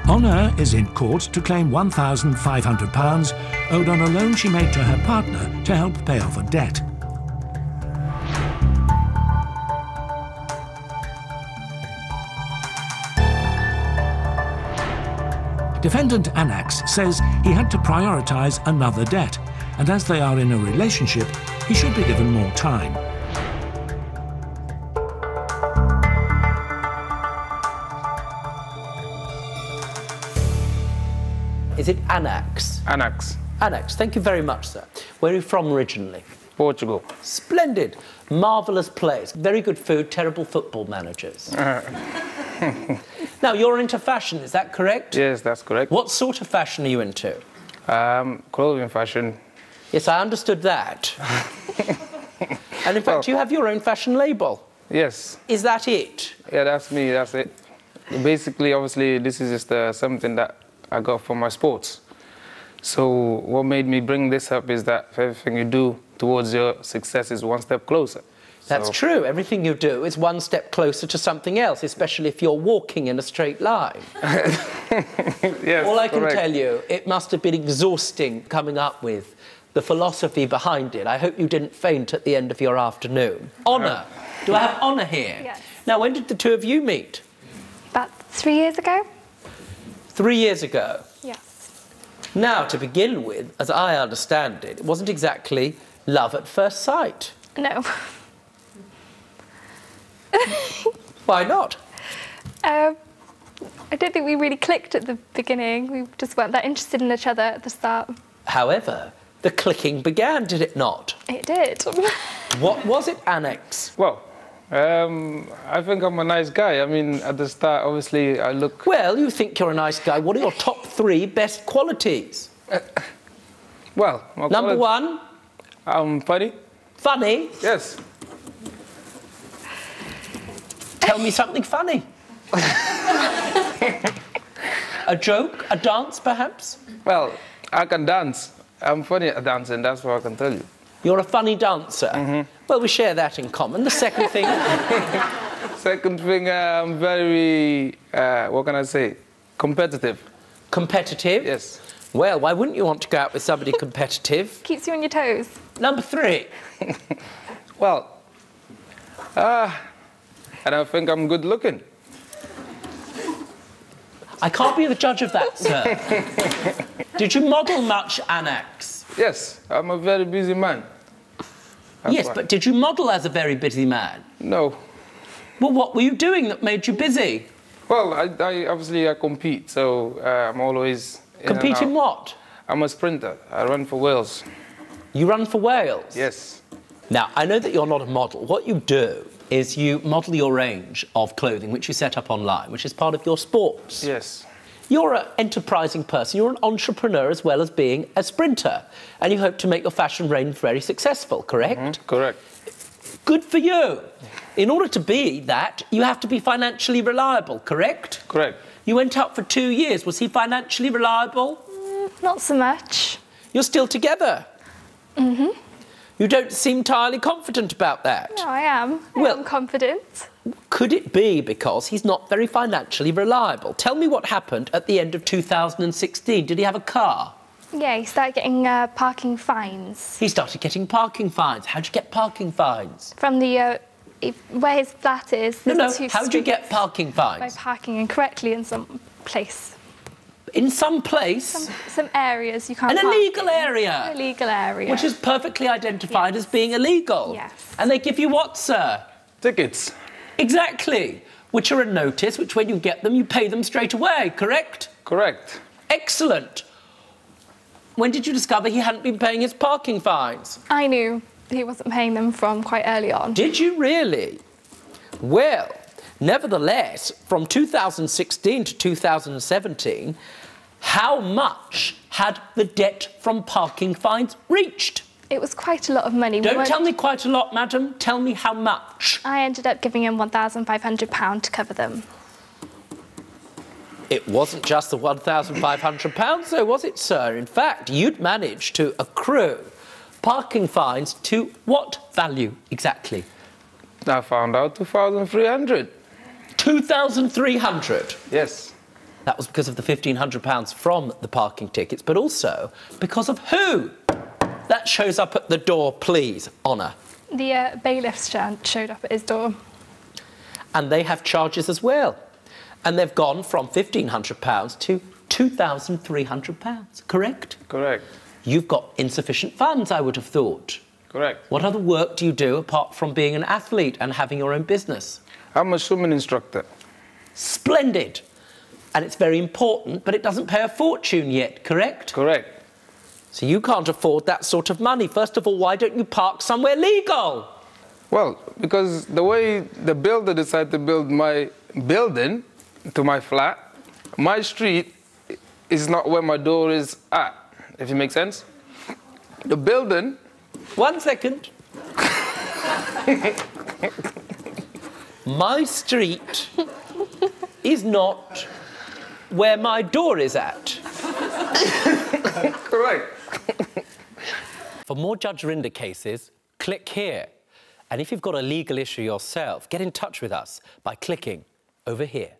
Honor is in court to claim £1,500 owed on a loan she made to her partner to help pay off a debt. Defendant Annax says he had to prioritise another debt, and as they are in a relationship, he should be given more time. Is it Annax? Annax. Annax, thank you very much, sir. Where are you from originally? Portugal. Splendid. Marvellous place. Very good food, terrible football managers. Now, you're into fashion, is that correct? Yes, that's correct. What sort of fashion are you into? Clothing fashion. Yes, I understood that. And in fact, you have your own fashion label. Yes. Is that it? Yeah, that's me, that's it. Basically, obviously, this is just something that I got from my sports. So what made me bring this up is that everything you do towards your success is one step closer. That's true. Everything you do is one step closer to something else, especially if you're walking in a straight line. Yes, all I can correct. tell you, it must have been exhausting coming up with the philosophy behind it. I hope you didn't faint at the end of your afternoon. Honour. Do I have honour here? Yes. Now, when did the two of you meet? About 3 years ago? 3 years ago. Yes. Now, to begin with, as I understand it, it wasn't exactly love at first sight. No. Why not? I don't think we really clicked at the beginning. We just weren't that interested in each other at the start. However, the clicking began, did it not? It did. What was it, Annax? Well, I think I'm a nice guy. I mean, at the start, obviously, I look... Well, you think you're a nice guy. What are your top 3 best qualities? Well... Number 1? I'm funny. Funny? Yes. Tell me something funny. A joke? A dance, perhaps? Well, I can dance. I'm funny at dancing, that's what I can tell you. You're a funny dancer? Mm-hmm. Well, we share that in common. The second thing? Second thing, I'm very, what can I say, competitive. Competitive? Yes. Well, why wouldn't you want to go out with somebody competitive? Keeps you on your toes. Number 3? Well, and I think I'm good looking. I can't be the judge of that, sir. Did you model much, Annax? Yes, I'm a very busy man. That's yes, why. but did you model as a very busy man? No. Well, what were you doing that made you busy? Well, I obviously I compete, so I'm always in Compete and in out. what? I'm a sprinter. I run for Wales. You run for Wales? Yes. Now, I know that you're not a model. What you do is you model your range of clothing, which you set up online, which is part of your sports. Yes. You're an enterprising person. You're an entrepreneur as well as being a sprinter. And you hope to make your fashion range very successful, correct? Mm-hmm. Correct. Good for you. In order to be that, you have to be financially reliable, correct? Correct. You went out for 2 years. Was he financially reliable? Not so much. You're still together? Mm-hmm. You don't seem entirely confident about that. No, I am. Well- I'm confident. Could it be because he's not very financially reliable? Tell me what happened at the end of 2016. Did he have a car? Yeah, he started getting parking fines. He started getting parking fines. How'd you get parking fines? From the... where his flat is. No, there's no, 2 how'd you get streets. parking By fines? parking incorrectly in some place. In some place? Some areas you can't An park illegal in. area? An illegal area. Which is perfectly identified Yes. as being illegal? Yes. And they give you what, sir? Tickets. Exactly. Which are a notice, which when you get them, you pay them straight away, correct? Correct. Excellent. When did you discover he hadn't been paying his parking fines? I knew he wasn't paying them from quite early on. Did you really? Well, nevertheless, from 2016 to 2017, how much had the debt from parking fines reached? It was quite a lot of money. Don't tell me quite a lot, madam. Tell me how much. I ended up giving him £1,500 to cover them. It wasn't just the £1,500, though, was it, sir? In fact, you'd managed to accrue parking fines to what value exactly? I found out 2,300. 2,300? Yes. That was because of the £1,500 from the parking tickets, but also because of who? That shows up at the door, please, Honor. The bailiffs showed up at his door. And they have charges as well. And they've gone from £1,500 to £2,300, correct? Correct. You've got insufficient funds, I would have thought. Correct. What other work do you do apart from being an athlete and having your own business? I'm a swimming instructor. Splendid. And it's very important, but it doesn't pay a fortune yet, correct? Correct. So you can't afford that sort of money. First of all, why don't you park somewhere legal? Well, because the way the builder decided to build my building to my flat, my street is not where my door is at, if it makes sense. The building... 1 second. My street is not where my door is at. Correct. For more Judge Rinder cases, click here. And if you've got a legal issue yourself, get in touch with us by clicking over here.